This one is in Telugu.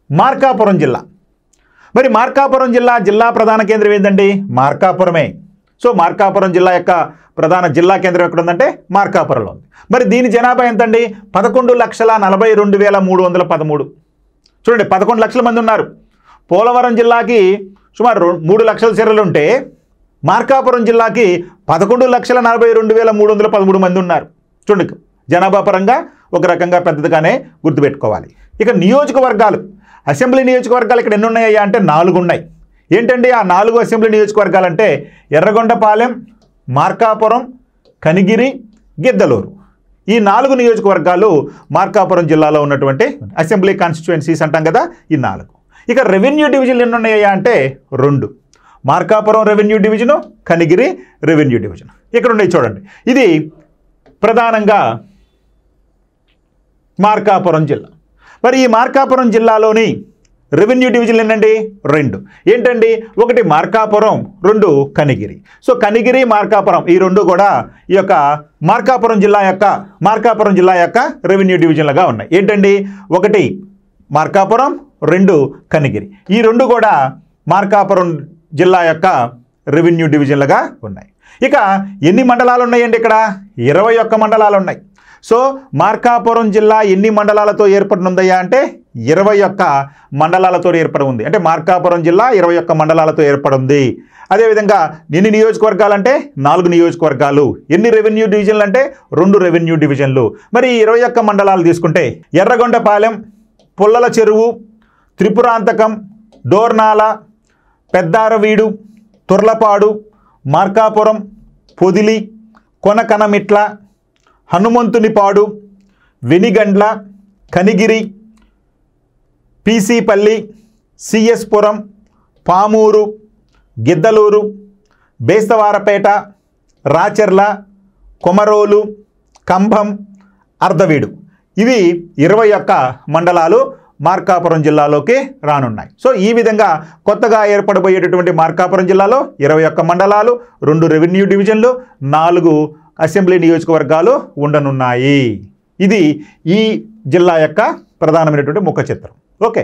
మార్కాపురం జిల్లా. మరి మార్కాపురం జిల్లా ప్రధాన కేంద్రం ఏంటండి? మార్కాపురమే. సో మార్కాపురం జిల్లా యొక్క ప్రధాన జిల్లా కేంద్రం ఎక్కడ ఉందంటే మార్కాపురంలో ఉంది. మరి దీని జనాభా ఎంతండి? 11,42,313. చూడండి, 11 లక్షల మంది ఉన్నారు. పోలవరం జిల్లాకి సుమారు 3 లక్షల చీరలు ఉంటే మార్కాపురం జిల్లాకి 11,42,313 మంది ఉన్నారు. చూడండి, జనాభా పరంగా ఒక రకంగా పెద్దదిగానే గుర్తుపెట్టుకోవాలి. ఇక నియోజకవర్గాలు, అసెంబ్లీ నియోజకవర్గాలు ఇక్కడ ఎన్ని ఉన్నాయా అంటే 4 ఉన్నాయి. ఏంటండి ఆ 4 అసెంబ్లీ నియోజకవర్గాలు అంటే? ఎర్రగొండపాలెం, మార్కాపురం, కనిగిరి, గిద్దలూరు. ఈ 4 నియోజకవర్గాలు మార్కాపురం జిల్లాలో ఉన్నటువంటి అసెంబ్లీ కాన్స్టిట్యుయెన్సీస్ అంటాం కదా, ఈ 4. ఇక రెవెన్యూ డివిజన్లు ఎన్ని ఉన్నాయా అంటే 2. Markapuram revenue division, Kanigiri revenue division ఇక్కడ ఉన్నాయి. చూడండి, ఇది ప్రధానంగా మార్కాపురం జిల్లా. మరి ఈ మార్కాపురం జిల్లాలోని రెవెన్యూ డివిజన్లు ఎన్నండి? 2. ఏంటండి? 1 మార్కాపురం, 2 కనిగిరి. సో కనిగిరి, మార్కాపురం ఈ 2 కూడా ఈ యొక్క మార్కాపురం జిల్లా యొక్క రెవెన్యూ డివిజన్లుగా ఉన్నాయి. ఏంటండి? 1 మార్కాపురం, 2 కనిగిరి. ఈ 2 కూడా మార్కాపురం జిల్లా యొక్క రెవెన్యూ డివిజన్లుగా ఉన్నాయి. ఇక ఎన్ని మండలాలు ఉన్నాయండి? ఇక్కడ 21 మండలాలు ఉన్నాయి. సో మార్కాపురం జిల్లా ఎన్ని మండలాలతో ఏర్పడి ఉందయ్యా అంటే 21 మండలాలతో ఏర్పడి ఉంది. అంటే మార్కాపురం జిల్లా 21 మండలాలతో ఏర్పడి ఉంది. అదేవిధంగా ఎన్ని నియోజకవర్గాలు అంటే 4 నియోజకవర్గాలు. ఎన్ని రెవెన్యూ డివిజన్లు అంటే 2 రెవెన్యూ డివిజన్లు. మరి 21 మండలాలు తీసుకుంటే ఎర్రగొండపాలెం, పుల్లల చెరువు, త్రిపురాంతకం, డోర్నాల, పెద్దారవీడు, తుర్లపాడు, మార్కాపురం, పొదిలి, కొనకనమిట్ల, హనుమంతునిపాడు, వెనిగండ్ల, కనిగిరి, పీసీపల్లి, సిఎస్పురం, పామూరు, గిద్దలూరు, బేస్తవారపేట, రాచెర్ల, కొమరోలు, కంభం, అర్ధవీడు. ఇవి 21 మండలాలు మార్కాపురం జిల్లాలోకి రానున్నాయి. సో ఈ విధంగా కొత్తగా ఏర్పడబోయేటటువంటి మార్కాపురం జిల్లాలో 21 మండలాలు, 2 రెవెన్యూ డివిజన్లు, 4 అసెంబ్లీ నియోజకవర్గాలు ఉండనున్నాయి. ఇది ఈ జిల్లా యొక్క ప్రధానమైనటువంటి ముఖ చిత్రం. ఓకే.